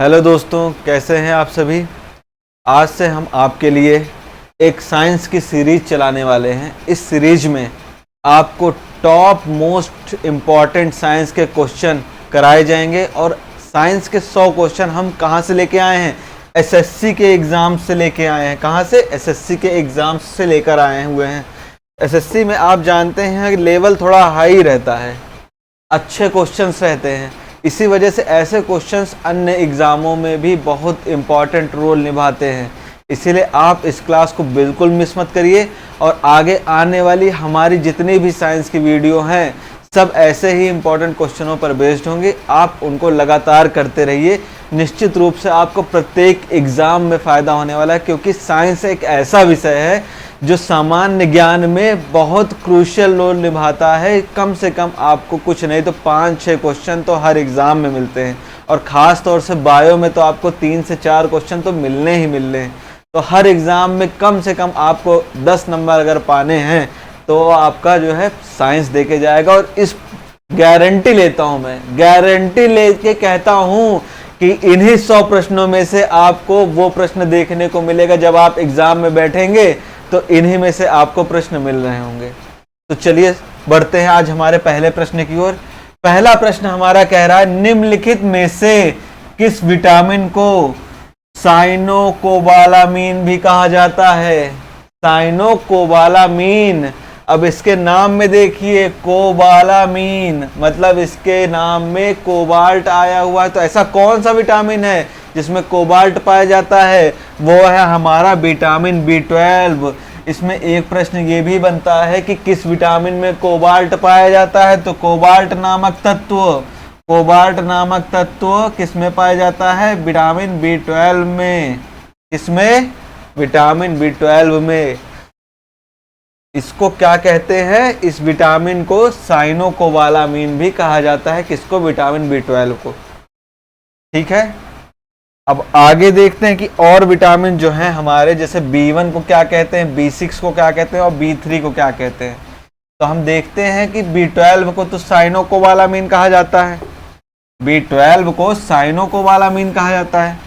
Hello दोस्तों, कैसे हैं आप सभी। आज से हम आपके लिए एक साइंस की सीरीज चलाने वाले हैं। इस सीरीज में आपको टॉप मोस्ट इम्पॉर्टेंट साइंस के क्वेश्चन कराए जाएंगे और साइंस के 100 क्वेश्चन हम कहाँ से लेके आए हैं, एसएससी के एग्ज़ाम से लेके आए हैं। कहाँ से? एसएससी के एग्ज़ाम से लेकर आए हुए हैं। एसएससी में आप जानते हैं कि लेवल थोड़ा हाई रहता है, अच्छे क्वेश्चंस रहते हैं। इसी वजह से ऐसे क्वेश्चंस अन्य एग्ज़ामों में भी बहुत इम्पॉर्टेंट रोल निभाते हैं। इसीलिए आप इस क्लास को बिल्कुल मिस मत करिए और आगे आने वाली हमारी जितनी भी साइंस की वीडियो हैं सब ऐसे ही इम्पॉर्टेंट क्वेश्चनों पर बेस्ड होंगे। आप उनको लगातार करते रहिए। निश्चित रूप से आपको प्रत्येक एग्ज़ाम में फ़ायदा होने वाला है, क्योंकि साइंस एक ऐसा विषय है जो सामान्य ज्ञान में बहुत क्रूशियल रोल निभाता है। कम से कम आपको कुछ नहीं तो 5-6 क्वेश्चन तो हर एग्ज़ाम में मिलते हैं, और ख़ास तौर से बायो में तो आपको 3 से 4 क्वेश्चन तो मिलने ही मिलने हैं। तो हर एग्ज़ाम में कम से कम आपको 10 नंबर अगर पाने हैं तो आपका जो है साइंस देके जाएगा। और इस गारंटी लेता हूँ, मैं गारंटी लेके कहता हूँ कि इन्हीं 100 प्रश्नों में से आपको वो प्रश्न देखने को मिलेगा। जब आप एग्ज़ाम में बैठेंगे तो इन्हीं में से आपको प्रश्न मिल रहे होंगे। तो चलिए बढ़ते हैं आज हमारे पहले प्रश्न की ओर। पहला प्रश्न हमारा कह रहा है, निम्नलिखित में से किस विटामिन को साइनोकोबालामीन भी कहा जाता है? साइनोकोबालामीन। अब इसके नाम में देखिए, कोबालामीन, मतलब इसके नाम में कोबाल्ट आया हुआ है। तो ऐसा कौन सा विटामिन है जिसमें कोबाल्ट पाया जाता है? वो है हमारा विटामिन B12। इसमें एक प्रश्न ये भी बनता है कि किस विटामिन में कोबाल्ट पाया जाता है? तो कोबाल्ट नामक तत्व किस में पाया जाता है? विटामिन B12 में। किसमें? विटामिन B12 में। इसको क्या कहते हैं? इस विटामिन को साइनोकोबालामीन भी कहा जाता है। किसको? विटामिन B12 को। ठीक है, अब आगे देखते हैं कि और विटामिन जो हैं हमारे, जैसे B1 को क्या कहते हैं, B6 को क्या कहते हैं और B3 को क्या कहते हैं। तो हम देखते हैं कि B12 को तो साइनोकोबालामीन कहा जाता है, B12 को साइनोकोबालामीन कहा जाता है।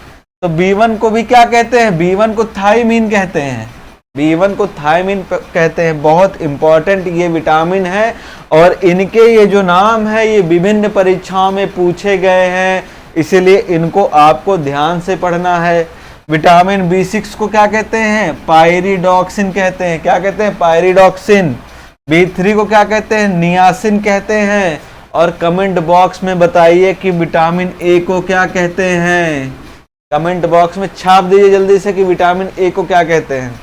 तो B1 को भी क्या कहते हैं? B1 को थायमीन कहते हैं। B1 को थायमीन कहते हैं। बहुत इंपॉर्टेंट ये विटामिन है और इनके ये जो नाम है ये विभिन्न परीक्षाओं में पूछे गए हैं, इसीलिए इनको आपको ध्यान से पढ़ना है। विटामिन B6 को क्या कहते हैं? पायरिडॉक्सिन कहते हैं। क्या कहते हैं? पायरिडॉक्सिन। B3 को क्या कहते हैं? नियासिन कहते हैं। और कमेंट बॉक्स में बताइए कि विटामिन A को क्या कहते हैं। कमेंट बॉक्स में छाप दीजिए जल्दी से कि विटामिन A को क्या कहते हैं।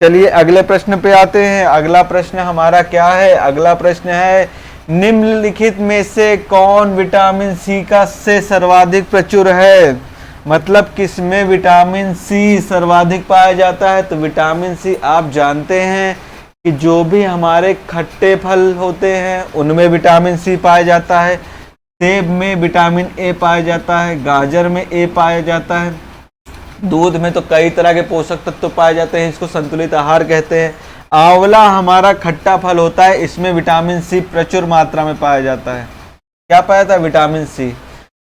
चलिए अगले प्रश्न पे आते हैं। अगला प्रश्न हमारा क्या है? अगला प्रश्न है, निम्नलिखित में से कौन विटामिन C का से सर्वाधिक प्रचुर है? मतलब किसमें विटामिन C सर्वाधिक पाया जाता है? तो विटामिन C आप जानते हैं कि जो भी हमारे खट्टे फल होते हैं उनमें विटामिन C पाया जाता है। सेब में विटामिन A पाया जाता है, गाजर में A पाया जाता है, दूध में तो कई तरह के पोषक तत्व पाए जाते हैं, इसको संतुलित आहार कहते हैं। आंवला हमारा खट्टा फल होता है, इसमें विटामिन C प्रचुर मात्रा में पाया जाता है। क्या पाया जाता है? Vitamin C।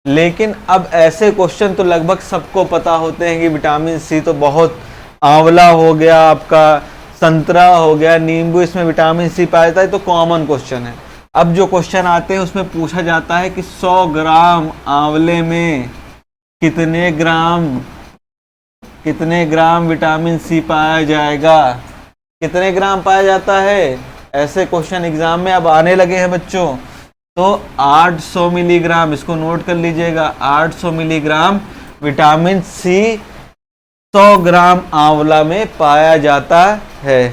लेकिन अब ऐसे क्वेश्चन तो लगभग सबको पता होते हैं कि विटामिन C तो बहुत, आंवला हो गया आपका, संतरा हो गया, नींबू, इसमें विटामिन C पाया जाता है। तो कॉमन क्वेश्चन है। अब जो क्वेश्चन आते हैं उसमें पूछा जाता है कि 100 ग्राम आंवले में कितने ग्राम विटामिन C पाया जाएगा? कितने ग्राम पाया जाता है? ऐसे क्वेश्चन एग्जाम में अब आने लगे हैं बच्चों। तो 800 मिलीग्राम, इसको नोट कर लीजिएगा, 800 मिलीग्राम विटामिन C 100 ग्राम आंवला में पाया जाता है।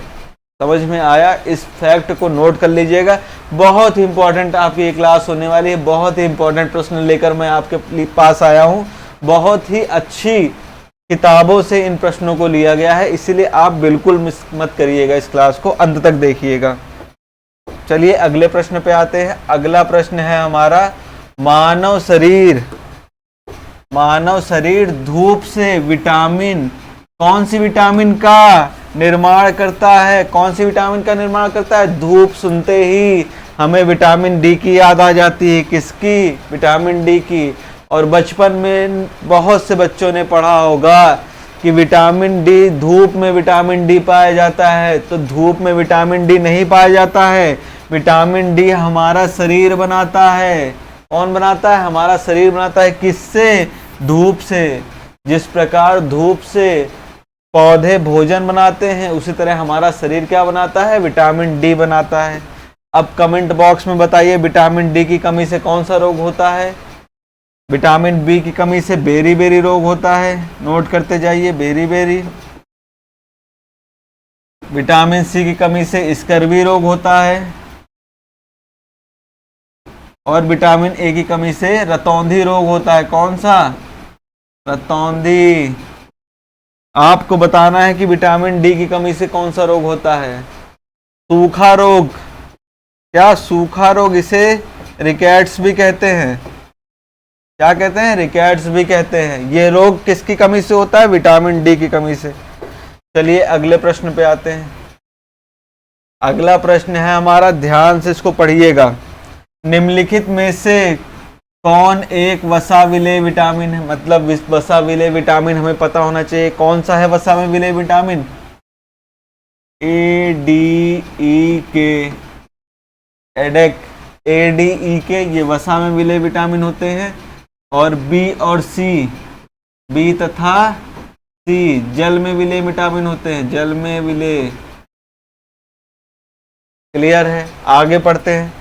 समझ में आया? इस फैक्ट को नोट कर लीजिएगा। बहुत ही इंपॉर्टेंट आपकी ये क्लास होने वाली है। बहुत ही इंपॉर्टेंट प्रश्न लेकर मैं आपके पास आया हूँ। बहुत ही अच्छी किताबों से इन प्रश्नों को लिया गया है, इसीलिए आप बिल्कुल मिस मत करिएगा, इस क्लास को अंत तक देखिएगा। चलिए अगले प्रश्न पे आते हैं। अगला प्रश्न है हमारा, मानव शरीर धूप से विटामिन, कौन सी विटामिन का निर्माण करता है? कौन सी विटामिन का निर्माण करता है? धूप सुनते ही हमें विटामिन डी की याद आ जाती है। किसकी? विटामिन डी की। और बचपन में बहुत से बच्चों ने पढ़ा होगा कि विटामिन डी, धूप में विटामिन डी पाया जाता है। तो धूप में विटामिन डी नहीं पाया जाता है। विटामिन डी हमारा शरीर बनाता है। कौन बनाता है? हमारा शरीर बनाता है। किससे? धूप से। जिस प्रकार धूप से पौधे भोजन बनाते हैं, उसी तरह हमारा शरीर क्या बनाता है? विटामिन डी बनाता है। अब कमेंट बॉक्स में बताइए, विटामिन डी की कमी से कौन सा रोग होता है? विटामिन बी की कमी से बेरी रोग होता है। नोट करते जाइए, बेरी। विटामिन सी की कमी से स्कर्वी रोग होता है। और विटामिन ए की कमी से रतौंधी रोग होता है। कौन सा? रतौंधी। आपको बताना है कि विटामिन डी की कमी से कौन सा रोग होता है? सूखा रोग। क्या? सूखा रोग। इसे रिकेट्स भी कहते हैं। क्या कहते हैं? रिकेट्स भी कहते हैं। ये रोग किसकी कमी से होता है? विटामिन डी की कमी से। चलिए अगले प्रश्न पे आते हैं। अगला प्रश्न है हमारा, ध्यान से इसको पढ़िएगा। निम्नलिखित में से कौन एक वसा विलेय विटामिन है? मतलब वसा विलेय विटामिन हमें पता होना चाहिए। कौन सा है वसा में विलेय विटामिन? ए डी ई के, एडेक, ए डी ई के, ये वसा में विलेय विटामिन होते हैं। और बी और सी, बी तथा सी जल में विलेय विटामिन होते हैं। जल में विलेय। क्लियर है? आगे पढ़ते हैं।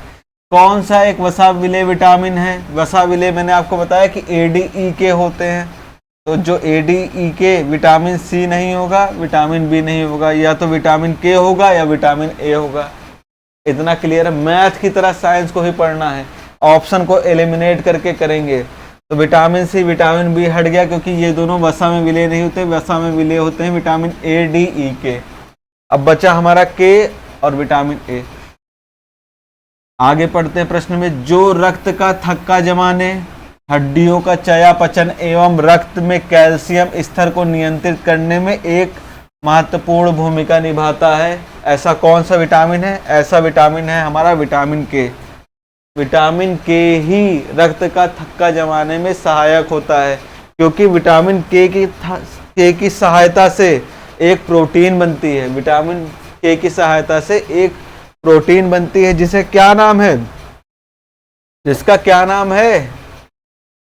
कौन सा एक वसा विलेय विटामिन है? वसा विलेय मैंने आपको बताया कि ADE के होते हैं। तो जो ADE के, विटामिन सी नहीं होगा, विटामिन बी नहीं होगा, या तो विटामिन के होगा या विटामिन ए होगा। इतना क्लियर है? मैथ की तरह साइंस को ही पढ़ना है। ऑप्शन को एलिमिनेट करके करेंगे। तो विटामिन सी, विटामिन बी हट गया, क्योंकि ये दोनों वसा में विलेय नहीं होते। वसा में विलेय होते हैं विटामिन ADE के। अब बचा हमारा के और विटामिन ए। आगे पढ़ते हैं प्रश्न में। जो रक्त का थक्का जमाने, हड्डियों का चयापचय एवं रक्त में कैल्शियम स्तर को नियंत्रित करने में एक महत्वपूर्ण भूमिका निभाता है, ऐसा कौन सा विटामिन है? ऐसा विटामिन है हमारा विटामिन के। विटामिन के ही रक्त का थक्का जमाने में सहायक होता है, क्योंकि विटामिन के की सहायता से एक प्रोटीन बनती है। विटामिन के की सहायता से एक प्रोटीन बनती है, जिसे क्या नाम है? जिसका क्या नाम है?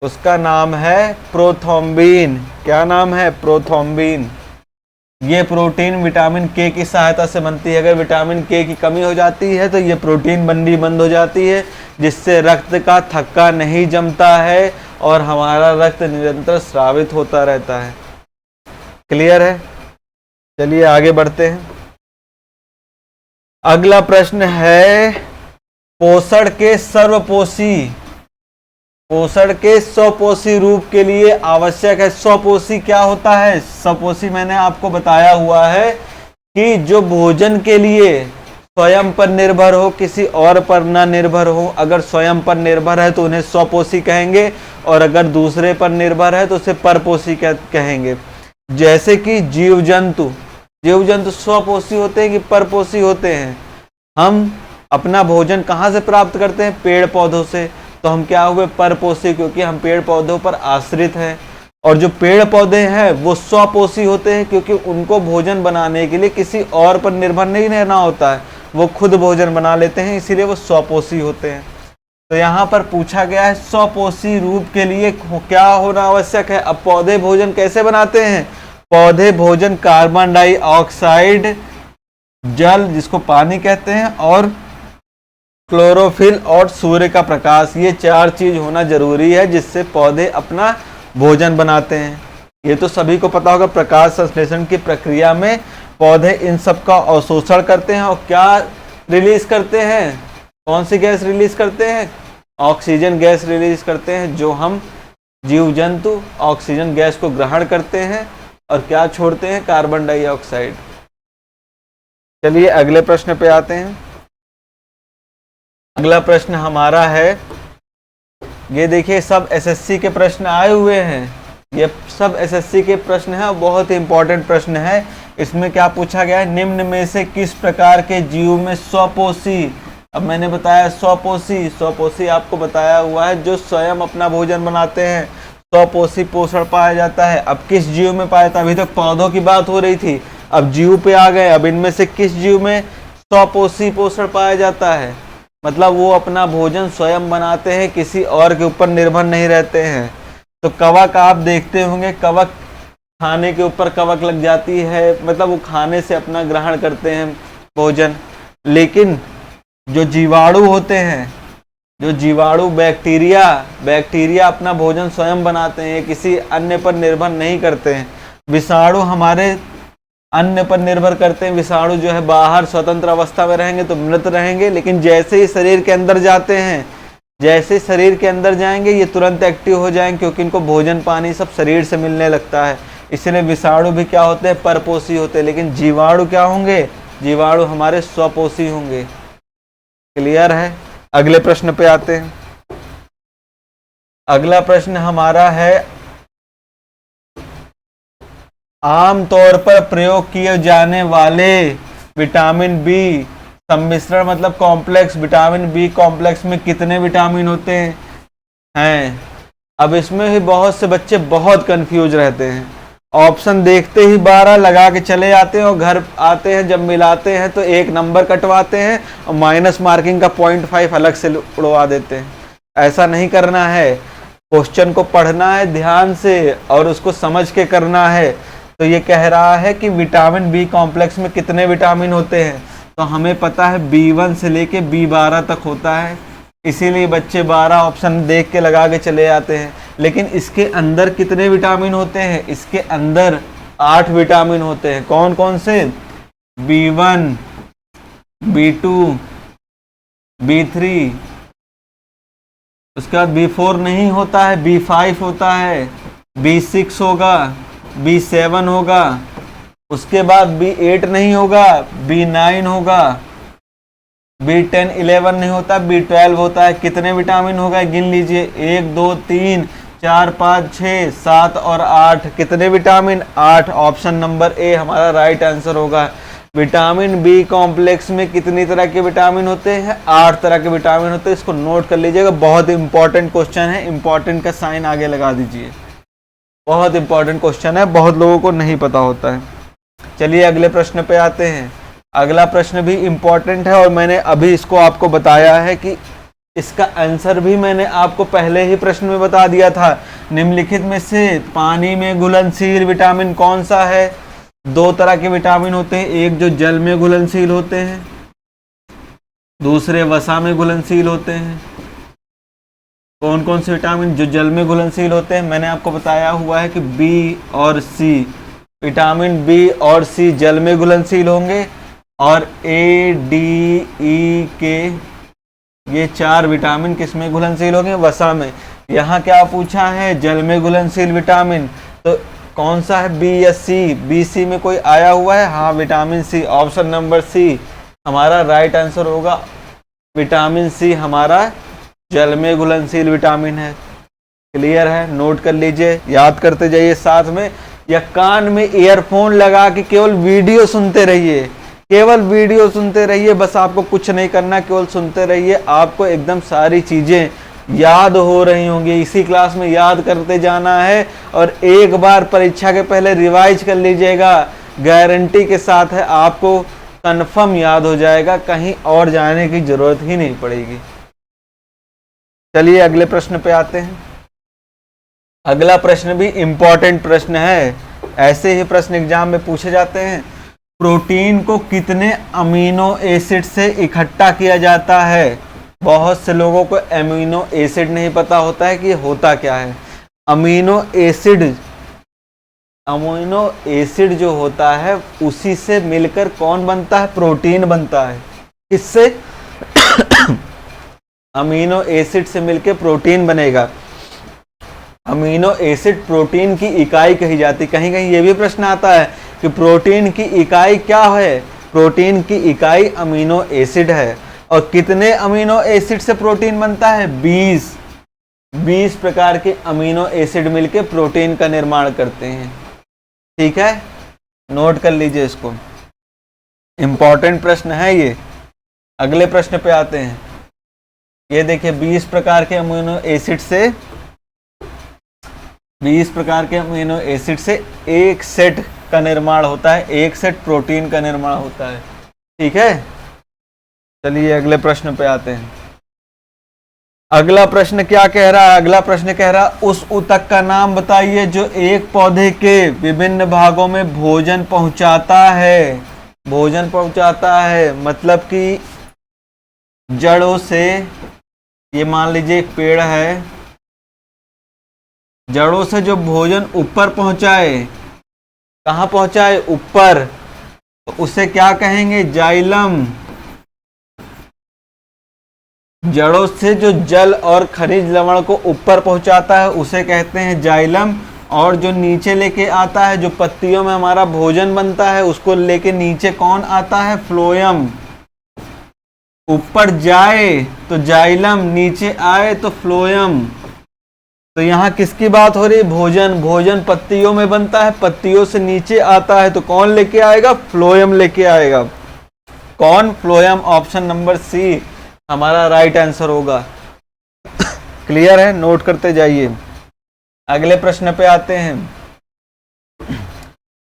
उसका नाम है प्रोथ्रोम्बिन। क्या नाम है? प्रोथ्रोम्बिन। ये प्रोटीन विटामिन के की सहायता से बनती है। अगर विटामिन के की कमी हो जाती है तो ये प्रोटीन बननी बंद हो जाती है, जिससे रक्त का थक्का नहीं जमता है और हमारा रक्त निरंतर स्रावित होता रहता है। क्लियर है? चलिए आगे बढ़ते हैं। अगला प्रश्न है, पोषण के स्वपोषी रूप के लिए आवश्यक है। स्वपोषी क्या होता है? स्वपोषी मैंने आपको बताया हुआ है कि जो भोजन के लिए स्वयं पर निर्भर हो, किसी और पर ना निर्भर हो। अगर स्वयं पर निर्भर है तो उन्हें स्वपोषी कहेंगे, और अगर दूसरे पर निर्भर है तो उसे परपोषी कहेंगे। जैसे कि जीव जंतु स्वपोषी होते हैं कि परपोषी होते हैं? हम अपना भोजन कहाँ से प्राप्त करते हैं? पेड़ पौधों से। तो हम क्या हुए? परपोषी, क्योंकि हम पेड़ पौधों पर आश्रित हैं। और जो पेड़ पौधे हैं वो स्वपोषी होते हैं, क्योंकि उनको भोजन बनाने के लिए किसी और पर निर्भर नहीं रहना होता है, वो खुद भोजन बना लेते हैं, इसीलिए वो स्वपोषी होते हैं। तो यहाँ पर पूछा गया है स्वपोषी रूप के लिए क्या होना आवश्यक है। अब पौधे भोजन कैसे बनाते हैं? पौधे भोजन कार्बन डाइऑक्साइड, जल जिसको पानी कहते हैं, और क्लोरोफिल और सूर्य का प्रकाश, ये चार चीज होना जरूरी है जिससे पौधे अपना भोजन बनाते हैं। ये तो सभी को पता होगा। प्रकाश संश्लेषण की प्रक्रिया में पौधे इन सब का अवशोषण करते हैं और क्या रिलीज करते हैं? कौन सी गैस रिलीज करते हैं? ऑक्सीजन गैस रिलीज करते हैं, जो हम जीव जंतु ऑक्सीजन गैस को ग्रहण करते हैं और क्या छोड़ते हैं? Carbon dioxide. चलिए अगले प्रश्न पे आते हैं। अगला प्रश्न हमारा है, ये देखिए सब एसएससी के प्रश्न आए हुए हैं। ये सब एसएससी के प्रश्न हैं और बहुत ही इंपॉर्टेंट प्रश्न है। इसमें क्या पूछा गया है? निम्न में से किस प्रकार के जीव में स्वपोषी अब मैंने बताया स्वपोषी, स्वपोषी आपको बताया हुआ है जो स्वयं अपना भोजन बनाते हैं, स्वपोषी पोषण पाया जाता है। अब किस जीव में पाया जाता है? अभी तक पौधों की बात हो रही थी, अब जीव पे आ गए। अब इनमें से किस जीव में स्वपोषी पोषण पाया जाता है? मतलब वो अपना भोजन स्वयं बनाते हैं, किसी और के ऊपर निर्भर नहीं रहते हैं। तो कवक आप देखते होंगे, कवक खाने के ऊपर कवक लग जाती है, मतलब वो खाने से अपना ग्रहण करते हैं भोजन। लेकिन जो जीवाणु होते हैं, जो जीवाणु बैक्टीरिया अपना भोजन स्वयं बनाते हैं, किसी अन्य पर निर्भर नहीं करते हैं। विषाणु हमारे अन्य पर निर्भर करते हैं। विषाणु जो है बाहर स्वतंत्र अवस्था में रहेंगे तो मृत रहेंगे, लेकिन जैसे ही शरीर के अंदर जाते हैं, जैसे शरीर के अंदर जाएंगे ये तुरंत एक्टिव हो जाएंगे, क्योंकि इनको भोजन पानी सब शरीर से मिलने लगता है। इसलिए विषाणु भी क्या होते हैं? परपोषी होते हैं। लेकिन जीवाणु क्या होंगे? जीवाणु हमारे स्वपोषी होंगे। क्लियर है? अगले प्रश्न पे आते हैं। अगला प्रश्न हमारा है, आमतौर पर प्रयोग किए जाने वाले विटामिन बी सम्मिश्रण मतलब कॉम्प्लेक्स, विटामिन बी कॉम्प्लेक्स में कितने विटामिन होते हैं? अब इसमें भी बहुत से बच्चे बहुत कंफ्यूज रहते हैं। ऑप्शन देखते ही 12 लगा के चले जाते हैं और घर आते हैं, जब मिलाते हैं तो एक नंबर कटवाते हैं और माइनस मार्किंग का 0.5 अलग से उड़वा देते हैं। ऐसा नहीं करना है। क्वेश्चन को पढ़ना है ध्यान से और उसको समझ के करना है। तो ये कह रहा है कि विटामिन बी कॉम्प्लेक्स में कितने विटामिन होते हैं, तो हमें पता है B1 से लेके B12 तक होता है, इसीलिए बच्चे 12 ऑप्शन देख के लगा के चले जाते हैं। लेकिन इसके अंदर कितने विटामिन होते हैं? इसके अंदर 8 विटामिन होते हैं। कौन कौन से? B1, B2, B3, उसके बाद B4 नहीं होता है, B5 होता है, B6 होगा, B7 होगा, उसके बाद B8 नहीं होगा, B9 होगा, B10, 11 नहीं होता, B12 होता है। कितने विटामिन होगा गिन लीजिए? 1, 2, 3, 4, 5, 6, 7 और 8। कितने विटामिन? 8। ऑप्शन नंबर ए हमारा राइट आंसर होगा। विटामिन बी कॉम्प्लेक्स में कितनी तरह के विटामिन होते हैं? 8 तरह के विटामिन होते हैं। इसको नोट कर लीजिएगा, बहुत इंपॉर्टेंट क्वेश्चन है। इंपॉर्टेंट का साइन आगे लगा दीजिए, बहुत इंपॉर्टेंट क्वेश्चन है, बहुत लोगों को नहीं पता होता है। चलिए अगले प्रश्न पे आते हैं। अगला प्रश्न भी इंपॉर्टेंट है और मैंने अभी इसको आपको बताया है कि इसका आंसर भी मैंने आपको पहले ही प्रश्न में बता दिया था। निम्नलिखित में से पानी में घुलनशील विटामिन कौन सा है? 2 तरह के विटामिन होते हैं, एक जो जल में घुलनशील होते हैं, दूसरे वसा में घुलनशील होते हैं। कौन कौन से विटामिन जो जल में घुलनशील होते हैं? मैंने आपको बताया हुआ है कि बी और सी, विटामिन बी और सी जल में घुलनशील होंगे और ए, डी, ई, के ये 4 विटामिन किस में घुलनशील होंगे? वसा में। यहाँ क्या पूछा है? जल में घुलनशील विटामिन, तो कौन सा है? बी या सी? बी सी में कोई आया हुआ है? हाँ, vitamin C. Option number C हमारा राइट आंसर होगा। विटामिन सी हमारा जल में घुलनशील विटामिन है। क्लियर है? नोट कर लीजिए, याद करते जाइए साथ में, या कान में ईयरफोन लगा के केवल वीडियो सुनते रहिए, केवल वीडियो सुनते रहिए। बस आपको कुछ नहीं करना, केवल सुनते रहिए, आपको एकदम सारी चीजें याद हो रही होंगी। इसी क्लास में याद करते जाना है और एक बार परीक्षा के पहले रिवाइज कर लीजिएगा, गारंटी के साथ है आपको कंफर्म याद हो जाएगा, कहीं और जाने की जरूरत ही नहीं पड़ेगी। चलिए अगले प्रश्न पे आते हैं। अगला प्रश्न भी इंपॉर्टेंट प्रश्न है, ऐसे ही प्रश्न एग्जाम में पूछे जाते हैं। प्रोटीन को कितने अमीनो एसिड से इकट्ठा किया जाता है? बहुत से लोगों को अमीनो एसिड नहीं पता होता है कि होता क्या है। अमीनो एसिड जो होता है उसी से मिलकर कौन बनता है? प्रोटीन बनता है। किससे? अमीनो एसिड से मिलकर प्रोटीन बनेगा। अमीनो एसिड प्रोटीन की इकाई कही जाती है। कहीं कहीं ये भी प्रश्न आता है कि प्रोटीन की इकाई क्या है? प्रोटीन की इकाई अमीनो एसिड है। और कितने अमीनो एसिड से प्रोटीन बनता है? 20 प्रकार के अमीनो एसिड मिलकर प्रोटीन का निर्माण करते हैं। ठीक है, नोट कर लीजिए इसको, इंपॉर्टेंट प्रश्न है ये। अगले प्रश्न पे आते हैं। ये देखिए 20 प्रकार के अमीनो एसिड से 20 प्रकार के अमीनो एसिड से एक सेट का निर्माण होता है, एक सेट प्रोटीन का निर्माण होता है। ठीक है, चलिए अगले प्रश्न पे आते हैं। अगला प्रश्न क्या कह रहा है? अगला प्रश्न कह रहा है उस ऊतक का नाम बताइए जो एक पौधे के विभिन्न भागों में भोजन पहुंचाता है। भोजन पहुंचाता है मतलब कि जड़ों से, ये मान लीजिए एक पेड़ है, जड़ों से जो भोजन ऊपर पहुंचाए, कहाँ पहुंचाए? ऊपर, तो उसे क्या कहेंगे? जाइलम। जड़ों से जो जल और खनिज लवण को ऊपर पहुंचाता है उसे कहते हैं जाइलम, और जो नीचे लेके आता है, जो पत्तियों में हमारा भोजन बनता है, उसको लेके नीचे कौन आता है? फ्लोएम। ऊपर जाए तो जाइलम, नीचे आए तो फ्लोएम। तो यहाँ किसकी बात हो रही है? भोजन। भोजन पत्तियों में बनता है, पत्तियों से नीचे आता है, तो कौन लेके आएगा? फ्लोएम लेके आएगा। कौन? फ्लोएम। ऑप्शन नंबर सी हमारा राइट आंसर होगा। क्लियर है? नोट करते जाइए। अगले प्रश्न पे आते हैं।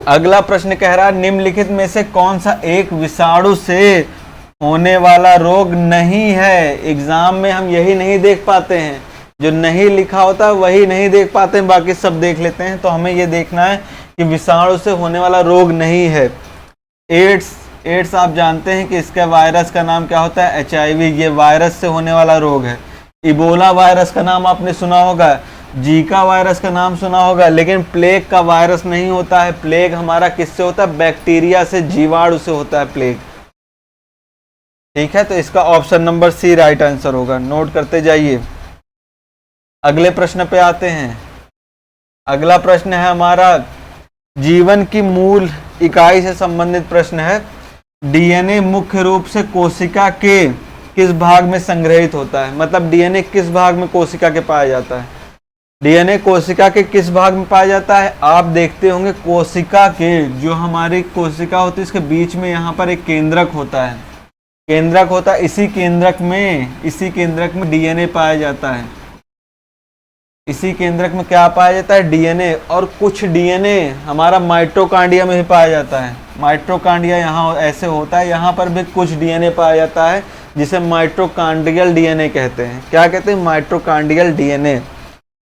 अगला प्रश्न कह रहा है निम्नलिखित में से कौन सा एक विषाणु से होने वाला रोग नहीं है? एग्जाम में हम यही नहीं देख पाते हैं, जो नहीं लिखा होता वही नहीं देख पाते हैं, बाकी सब देख लेते हैं। तो हमें ये देखना है कि विषाणु से होने वाला रोग नहीं है। एड्स आप जानते हैं कि इसका वायरस का नाम क्या होता है? HIV। ये वायरस से होने वाला रोग है। इबोला वायरस का नाम आपने सुना होगा, जीका वायरस का नाम सुना होगा, लेकिन प्लेग का वायरस नहीं होता है। प्लेग हमारा किससे होता है? बैक्टीरिया से, जीवाणु से होता है प्लेग। ठीक है, तो इसका option number C right answer होगा। नोट करते जाइए। अगले प्रश्न पे आते हैं। अगला प्रश्न है हमारा जीवन की मूल इकाई से संबंधित प्रश्न है। डीएनए मुख्य रूप से कोशिका के किस भाग में संग्रहित होता है? मतलब डीएनए किस भाग में कोशिका के पाया जाता है? डीएनए कोशिका के किस भाग में पाया जाता है? आप देखते होंगे कोशिका के, जो हमारी कोशिका होती है इसके बीच में यहाँ पर एक केंद्रक होता है। केंद्रक होता है, इसी केंद्रक में डीएनए पाया जाता है। इसी केंद्रक में क्या पाया जाता है? डीएनए। और कुछ डीएनए हमारा माइटोकांड्रिया में भी पाया जाता है। माइटोकांड्रिया यहाँ ऐसे होता है, यहाँ पर भी कुछ डीएनए पाया जाता है जिसे माइटोकांड्रियल डीएनए कहते हैं। क्या कहते हैं? Mitochondrial DNA.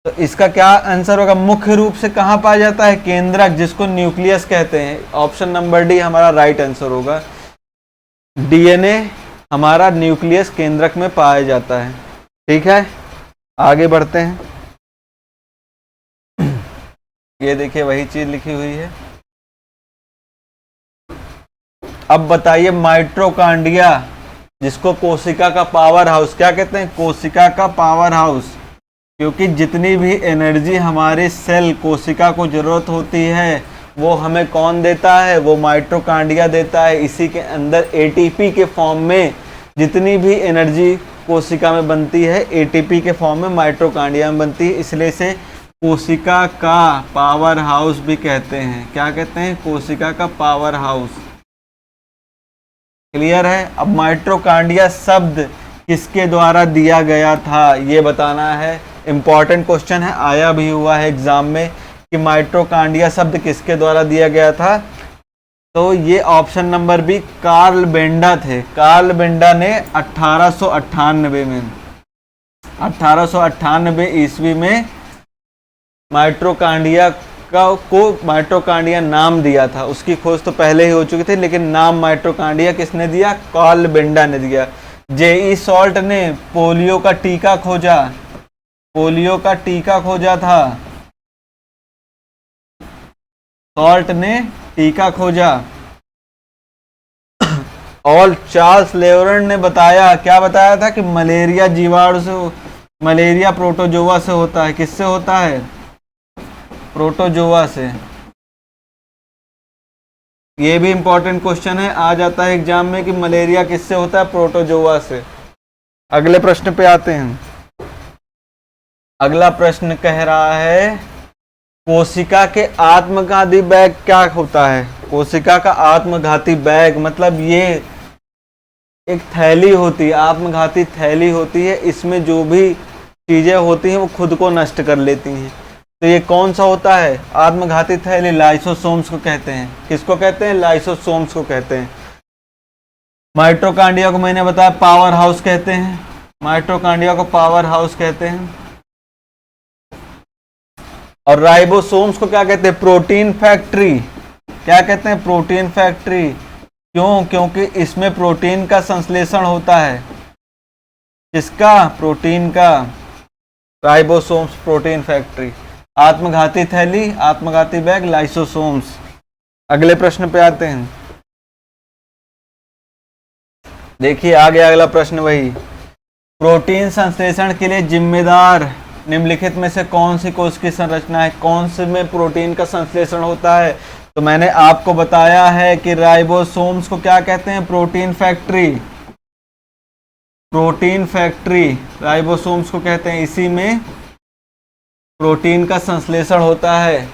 तो इसका क्या आंसर होगा? मुख्य रूप से कहाँ पाया जाता है? केंद्रक, जिसको न्यूक्लियस कहते हैं। ऑप्शन नंबर डी हमारा राइट आंसर होगा। डीएनए हमारा न्यूक्लियस केंद्रक में पाया जाता है। ठीक है, आगे बढ़ते हैं। ये देखिए वही चीज लिखी हुई है। अब बताइए माइटोकांड्रिया, जिसको कोशिका का पावर हाउस क्या कहते हैं? कोशिका का पावर हाउस। क्योंकि जितनी भी एनर्जी हमारे सेल कोशिका को जरूरत होती है वो हमें कौन देता है? वो माइटोकांड्रिया देता है। इसी के अंदर एटीपी के फॉर्म में जितनी भी एनर्जी कोशिका में बनती है, एटीपी के फॉर्म में माइटोकांड्रिया में बनती है। इसलिए से कोशिका का पावर हाउस भी कहते हैं। क्या कहते हैं? कोशिका का पावर हाउस। क्लियर है? अब माइटोकांड्रिया शब्द किसके द्वारा दिया गया था ये बताना है। इंपॉर्टेंट क्वेश्चन है, आया भी हुआ है एग्जाम में कि माइटोकांड्रिया शब्द किसके द्वारा दिया गया था। तो ये option number B Carl Benda थे। कार्ल बेंडा ने 1898 ईस्वी में माइटोकांड्रिया को माइटोकांड्रिया नाम दिया था। उसकी खोज तो पहले ही हो चुकी थी, लेकिन नाम माइटोकांड्रिया किसने दिया? कार्ल बेंडा ने दिया। जेई सॉल्ट ने पोलियो का टीका खोजा। पोलियो का टीका खोजा था। सॉल्ट ने टीका खोजा। और चार्ल्स लेवरन ने बताया, क्या बताया था? कि मलेरिया जीवाणु से, मलेरिया प्रोटोजोआ से होता है। किससे होता है? प्रोटोजोआ से। ये भी इंपॉर्टेंट क्वेश्चन है, आ जाता है एग्जाम में कि मलेरिया किससे होता है? प्रोटोजोआ से। अगले प्रश्न पे आते हैं। अगला प्रश्न कह रहा है कोशिका के आत्मघाती बैग क्या होता है? कोशिका का आत्मघाती बैग मतलब ये एक थैली होती है, आत्मघाती थैली होती है, इसमें जो भी चीजें होती हैं वो खुद को नष्ट कर लेती हैं। तो ये कौन सा होता है आत्मघाती थैली? लाइसोसोम्स को कहते हैं। किसको कहते हैं? लाइसोसोम्स को कहते हैं। माइटोकांड्रिया को मैंने बताया पावर हाउस कहते हैं, माइटोकांड्रिया को पावर हाउस कहते हैं। और राइबोसोम्स को क्या कहते हैं? Protein factory. क्या कहते हैं? Protein factory. क्यों? क्योंकि इसमें प्रोटीन का संश्लेषण होता है। किसका? प्रोटीन का। Ribosomes protein factory. आत्मघाती थैली, आत्मघाती बैग, लाइसोसोम्स। अगले प्रश्न पे आते हैं। देखिए आ गया अगला प्रश्न वही। प्रोटीन संश्लेषण के लिए जिम्मेदार निम्नलिखित में से कौन सी कोशिकीय संरचना है? कौन से में प्रोटीन का संश्लेषण होता है? तो मैंने आपको बताया है कि राइबोसोम्स को क्या कहते हैं? Protein factory. Protein factory ribosomes को कहते हैं। इसी में प्रोटीन का संश्लेषण होता है।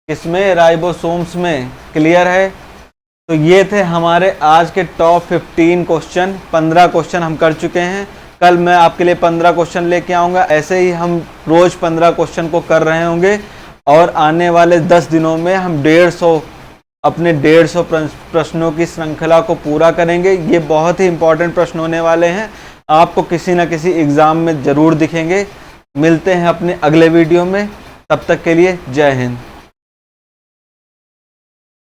किसमें? राइबोसोम्स में। क्लियर है? तो ये थे हमारे आज के टॉप 15 क्वेश्चन। 15 क्वेश्चन हम कर चुके हैं। कल मैं आपके लिए 15 क्वेश्चन लेके आऊँगा। ऐसे ही हम रोज़ 15 क्वेश्चन को कर रहे होंगे और आने वाले 10 दिनों में हम 150 प्रश्नों की श्रृंखला को पूरा करेंगे। ये बहुत ही इंपॉर्टेंट प्रश्न होने वाले हैं, आपको किसी न किसी एग्ज़ाम में ज़रूर दिखेंगे। मिलते हैं अपने अगले वीडियो में, तब तक के लिए जय हिंद।